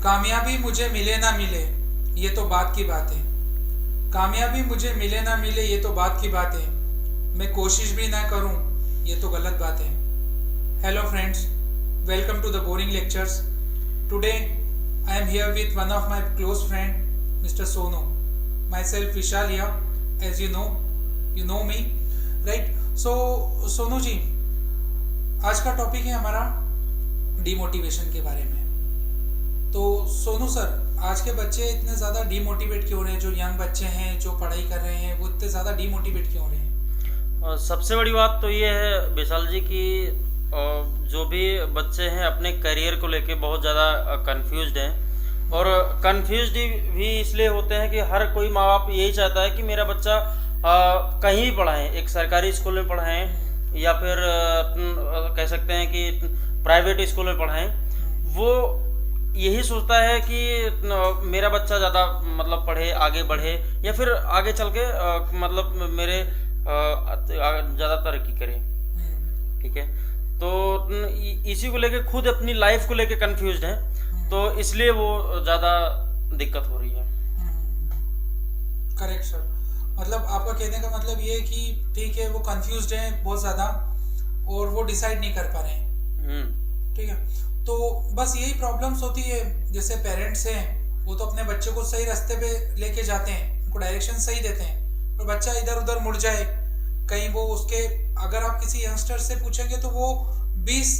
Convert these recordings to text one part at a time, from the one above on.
कामयाबी मुझे मिले ना मिले ये तो बात की बात है। कामयाबी मुझे मिले ना मिले ये तो बात की बात है। मैं कोशिश भी ना करूं ये तो गलत बात है। Hello friends, welcome to the boring lectures. Today I am here with one of my close friend mister Sonu. Myself Vishal here, as you know me, right. So Sonu ji, आज का टॉपिक है हमारा डीमोटिवेशन के बारे में। तो सोनू सर, आज के बच्चे इतने ज़्यादा डीमोटिवेट क्यों हो रहे हैं? जो यंग बच्चे हैं जो पढ़ाई कर रहे हैं वो इतने ज़्यादा डीमोटिवेट क्यों हो रहे हैं? सबसे बड़ी बात तो ये है विशाल जी कि जो भी बच्चे हैं अपने करियर को लेके बहुत ज़्यादा कंफ्यूज्ड हैं। और कंफ्यूज्ड भी इसलिए होते हैं कि हर कोई माँ बाप यही चाहता है कि मेरा बच्चा कहीं भी पढ़ाएं, एक सरकारी स्कूल में पढ़ाएं या फिर कह सकते हैं कि प्राइवेट स्कूल में पढ़ाएं। वो यही सोचता है कि मेरा बच्चा ज़्यादा मतलब पढ़े, आगे बढ़े या फिर आगे चल के मतलब मेरे ज़्यादा तरक्की करे। ठीक है, तो इसी को लेके खुद अपनी लाइफ को लेके कंफ्यूज्ड है, तो इसलिए वो ज़्यादा दिक्कत हो रही है। Correct sir. मतलब आपका कहने का मतलब ये है कि ठीक है, वो कंफ्यूज्ड हैं बहुत ज़्यादा और वो डिसाइड नहीं कर पा रहे हैं। ठीक है, तो बस यही प्रॉब्लम्स होती है। जैसे पेरेंट्स हैं वो तो अपने बच्चे को सही रास्ते पे लेके जाते हैं, उनको डायरेक्शन सही देते हैं, पर बच्चा इधर उधर मुड़ जाए कहीं, वो उसके अगर आप किसी यंगस्टर से पूछेंगे तो वो 20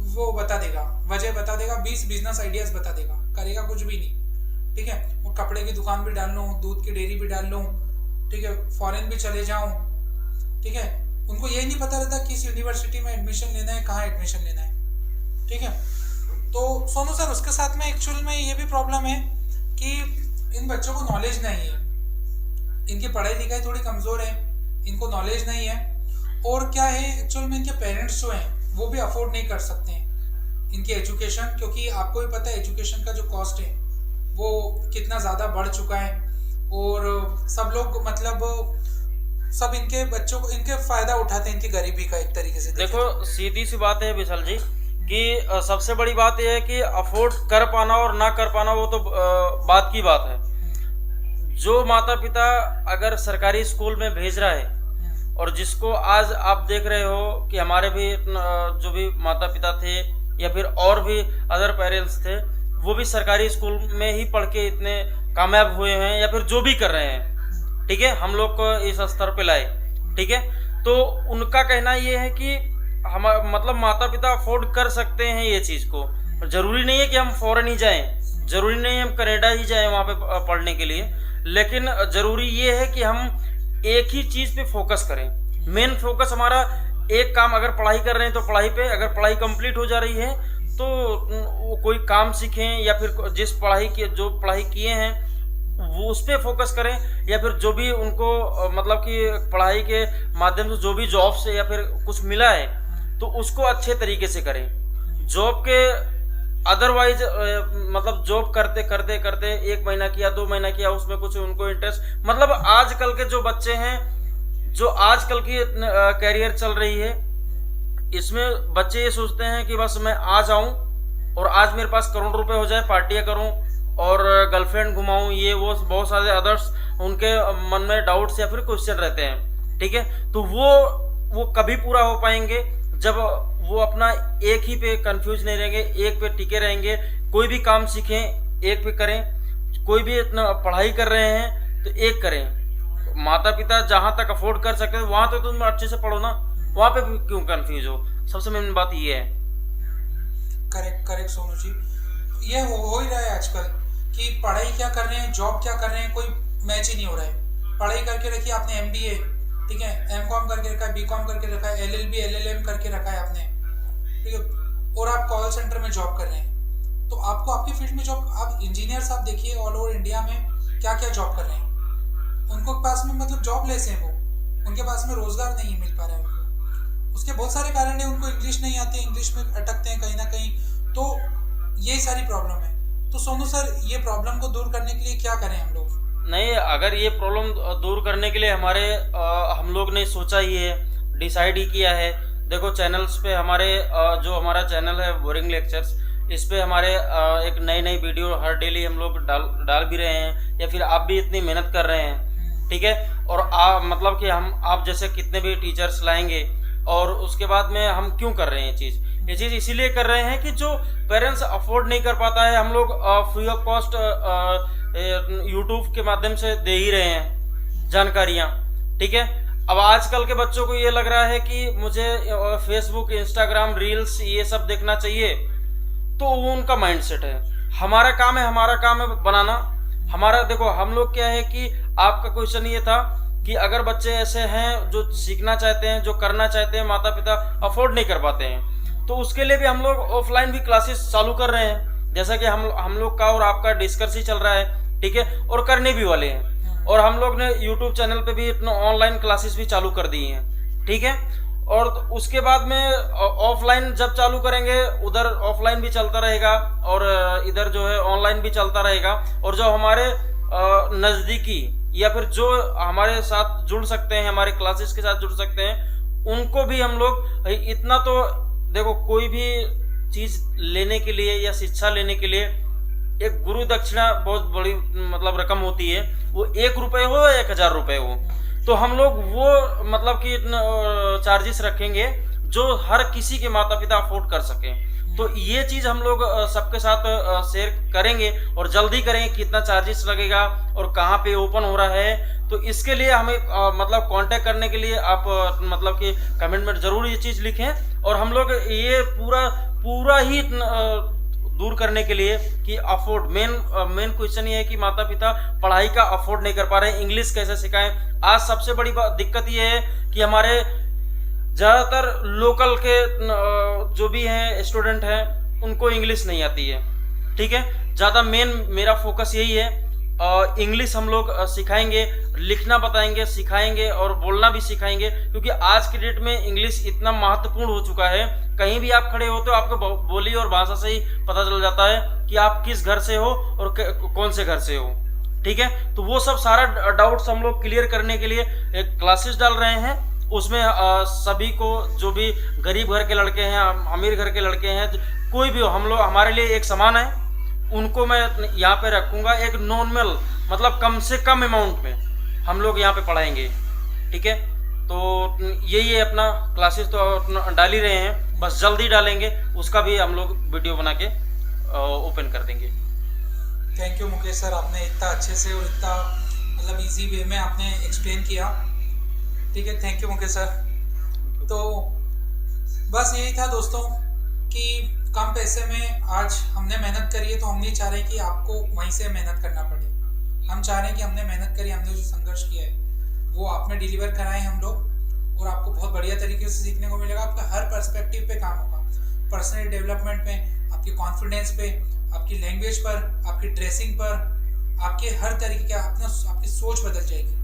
वो बता देगा, वजह बता देगा, 20 बिजनेस आइडियाज बता देगा, करेगा कुछ भी नहीं। ठीक है, वो कपड़े की दुकान भी डाल लूँ, दूध की डेयरी भी डाल लूँ, ठीक है, फॉरेन भी चले जाऊँ। ठीक है, उनको यही नहीं पता रहता किस यूनिवर्सिटी में एडमिशन लेना है, कहाँ एडमिशन लेना है। ठीक है, तो सोनू सर, उसके साथ में एक्चुअल में ये भी प्रॉब्लम है कि इन बच्चों को नॉलेज नहीं है, इनकी पढ़ाई लिखाई थोड़ी कमज़ोर है, इनको नॉलेज नहीं है। और क्या है, एक्चुअल में इनके पेरेंट्स जो हैं वो भी अफोर्ड नहीं कर सकते हैं इनकी एजुकेशन, क्योंकि आपको भी पता है एजुकेशन का जो कॉस्ट है वो कितना ज़्यादा बढ़ चुका है। और सब लोग मतलब सब इनके बच्चों को, इनके फ़ायदा उठाते हैं इनकी गरीबी का एक तरीके से। देखो, सीधी सी बात है विशाल जी कि सबसे बड़ी बात यह है कि अफोर्ड कर पाना और ना कर पाना वो तो बात की बात है। जो माता पिता अगर सरकारी स्कूल में भेज रहा है और जिसको आज आप देख रहे हो कि हमारे भी जो भी माता पिता थे या फिर और भी अदर पेरेंट्स थे, वो भी सरकारी स्कूल में ही पढ़ के इतने कामयाब हुए हैं या फिर जो भी कर रहे हैं, ठीक है, हम लोग को इस स्तर पे लाए। ठीक है, तो उनका कहना ये है कि हम मतलब माता पिता अफोर्ड कर सकते हैं ये चीज़ को। जरूरी नहीं है कि हम फॉरेन ही जाएं, जरूरी नहीं है हम कनाडा ही जाएं वहाँ पे पढ़ने के लिए, लेकिन जरूरी ये है कि हम एक ही चीज़ पे फोकस करें। मेन फोकस हमारा एक काम, अगर पढ़ाई कर रहे हैं तो पढ़ाई पे, अगर पढ़ाई कंप्लीट हो जा रही है तो वो कोई काम सीखें या फिर जिस पढ़ाई की जो पढ़ाई किए हैं वो उस पर फोकस करें, या फिर जो भी उनको मतलब कि पढ़ाई के माध्यम से जो भी जॉब से या फिर कुछ मिला है तो उसको अच्छे तरीके से करें। जॉब के अदरवाइज मतलब जॉब करते करते करते 1 महीना किया, 2 महीना किया, उसमें कुछ उनको इंटरेस्ट, मतलब आजकल के जो बच्चे हैं, जो आजकल की कैरियर चल रही है, इसमें बच्चे ये सोचते हैं कि बस मैं आ जाऊं और आज मेरे पास करोड़ रुपए हो जाए, पार्टियां करूं और गर्लफ्रेंड घुमाऊं, ये वो बहुत सारे अदर्स उनके मन में डाउट्स या फिर क्वेश्चन रहते हैं। ठीक है, तो वो कभी पूरा हो पाएंगे जब वो अपना एक ही पे कंफ्यूज नहीं रहेंगे, एक पे टिके रहेंगे। कोई भी काम सीखें एक पे करें, कोई भी इतना पढ़ाई कर रहे हैं तो एक करें। माता पिता जहाँ तक अफोर्ड कर सकते हैं वहाँ तो तुम अच्छे से पढ़ो ना, वहाँ पे क्यों कंफ्यूज हो? सबसे मेन बात ये है। करेक्ट करेक्ट सोनू जी, ये हो ही रहा है आजकल कि पढ़ाई क्या कर रहे हैं, जॉब क्या कर रहे हैं, कोई मैच ही नहीं हो रहा है। पढ़ाई करके रखी आपने MBA, ठीक है, M.Com करके रखा है, B.Com करके रखा है, LLB LLM करके रखा है आपने, ठीक है, और आप कॉल सेंटर में जॉब कर रहे हैं। तो आपको आपकी फील्ड में जॉब, आप इंजीनियर्स आप देखिए ऑल ओवर इंडिया में क्या क्या जॉब कर रहे हैं, उनको पास में मतलब जॉबलेस हैं, वो उनके पास में रोजगार नहीं मिल पा रहा है उनको। उसके बहुत सारे कारण हैं, उनको इंग्लिश नहीं आती, इंग्लिश में अटकते हैं कहीं ना कहीं, तो यही सारी प्रॉब्लम है। तो सोनू सर, ये प्रॉब्लम को दूर करने के लिए क्या करें हम लोग? नहीं, अगर ये प्रॉब्लम दूर करने के लिए हम लोग ने सोचा ही है, डिसाइड ही किया है। देखो, चैनल्स पे हमारे जो हमारा चैनल है बोरिंग लेक्चर्स, इस पे हमारे एक नई नई वीडियो हर डेली हम लोग डाल भी रहे हैं, या फिर आप भी इतनी मेहनत कर रहे हैं, ठीक है। और मतलब कि आप जैसे कितने भी टीचर्स लाएंगे, और उसके बाद में हम क्यों कर रहे हैं ये चीज़ इसीलिए कर रहे हैं कि जो पेरेंट्स अफोर्ड नहीं कर पाता है, हम लोग फ्री ऑफ कॉस्ट यूट्यूब के माध्यम से दे ही रहे हैं जानकारियाँ, ठीक है। अब आजकल के बच्चों को ये लग रहा है कि मुझे फेसबुक, इंस्टाग्राम, रील्स ये सब देखना चाहिए, तो वो उनका माइंडसेट है। हमारा काम है बनाना। हमारा देखो, हम लोग क्या है कि आपका क्वेश्चन ये था कि अगर बच्चे ऐसे हैं जो सीखना चाहते हैं, जो करना चाहते हैं, माता पिता अफोर्ड नहीं कर पाते हैं, तो उसके लिए भी हम लोग ऑफलाइन भी क्लासेस चालू कर रहे हैं, जैसा कि हम लोग का और आपका डिस्कस ही चल रहा है, ठीक है, और करने भी वाले हैं। और हम लोग ने यूट्यूब चैनल पे भी अपना ऑनलाइन क्लासेस भी चालू कर दी हैं, ठीक है। और उसके बाद में ऑफलाइन जब चालू करेंगे, उधर ऑफलाइन भी चलता रहेगा और इधर जो है ऑनलाइन भी चलता रहेगा। और जो हमारे नज़दीकी या फिर जो हमारे साथ जुड़ सकते हैं, हमारे क्लासेस के साथ जुड़ सकते हैं, उनको भी हम लोग इतना तो देखो, कोई भी चीज़ लेने के लिए या शिक्षा लेने के लिए एक गुरु दक्षिणा बहुत बड़ी मतलब रकम होती है, वो 1 रुपये हो या 1000 रुपये हो, तो हम लोग वो मतलब कि चार्जेस रखेंगे जो हर किसी के माता पिता अफोर्ड कर सकें। तो ये चीज़ हम लोग सबके साथ शेयर करेंगे और जल्दी करेंगे कितना चार्जेस लगेगा और कहाँ पे ओपन हो रहा है। तो इसके लिए हमें मतलब कांटेक्ट करने के लिए आप मतलब कि कमेंट में ज़रूर ये चीज़ लिखें, और हम लोग ये पूरा ही दूर करने के लिए कि अफोर्ड मेन क्वेश्चन ये है कि माता पिता पढ़ाई का अफोर्ड नहीं कर पा रहे हैं, इंग्लिश कैसे सिखाएं। आज सबसे बड़ी दिक्कत ये है कि हमारे ज़्यादातर लोकल के जो भी हैं स्टूडेंट हैं, उनको इंग्लिश नहीं आती है, ठीक है। ज़्यादा मेरा फोकस यही है, इंग्लिश हम लोग सिखाएंगे, लिखना बताएंगे, सिखाएंगे और बोलना भी सिखाएंगे, क्योंकि आज की डेट में इंग्लिश इतना महत्वपूर्ण हो चुका है। कहीं भी आप खड़े हो तो आपको बोली और भाषा से ही पता चल जाता है कि आप किस घर से हो और कौन से घर से हो, ठीक है। तो वो सब सारा डाउट्स हम लोग क्लियर करने के लिए एक क्लासेस डाल रहे हैं। उसमें सभी को, जो भी गरीब घर के लड़के हैं, अमीर घर के लड़के हैं, कोई भी हो, हम लोग हमारे लिए एक समान है। उनको मैं यहाँ पे रखूँगा एक नॉर्मल मतलब कम से कम अमाउंट में हम लोग यहाँ पे पढ़ाएंगे, ठीक है। तो यही है अपना क्लासेस तो डाल ही रहे हैं, बस जल्दी डालेंगे, उसका भी हम लोग वीडियो बना के ओपन कर देंगे। थैंक यू मुकेश सर, आपने इतना अच्छे से और इतना मतलब इजी वे में आपने एक्सप्लेन किया, ठीक है। Thank you Mukesh sir. तो बस यही था दोस्तों कि कम पैसे में आज हमने मेहनत करी है, तो हम नहीं चाह रहे कि आपको वहीं से मेहनत करना पड़े। हम चाह रहे हैं कि हमने मेहनत करी, हमने जो संघर्ष किया है वो आपने डिलीवर कराए हम लोग, और आपको बहुत बढ़िया तरीके से सीखने को मिलेगा। आपका हर पर्सपेक्टिव पे काम होगा, पर्सनल डेवलपमेंट में, आपकी कॉन्फिडेंस पे, आपकी लैंग्वेज पर, आपकी ड्रेसिंग पर, आपके हर तरीके के आपकी सोच बदल जाएगी।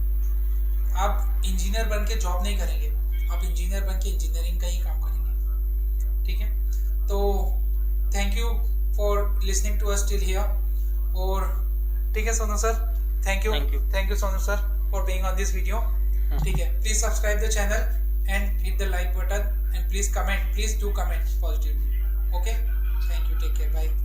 आप इंजीनियर बन के जॉब नहीं करेंगे, आप इंजीनियर बन के इंजीनियरिंग का ही काम करेंगे, ठीक है। तो thank you for listening to us till here. और ठीक है Sonu sir, thank you Sonu sir for being on this video, ठीक है। Please subscribe the channel and hit the like button and please do comment positively, okay. Thank you, take care, bye.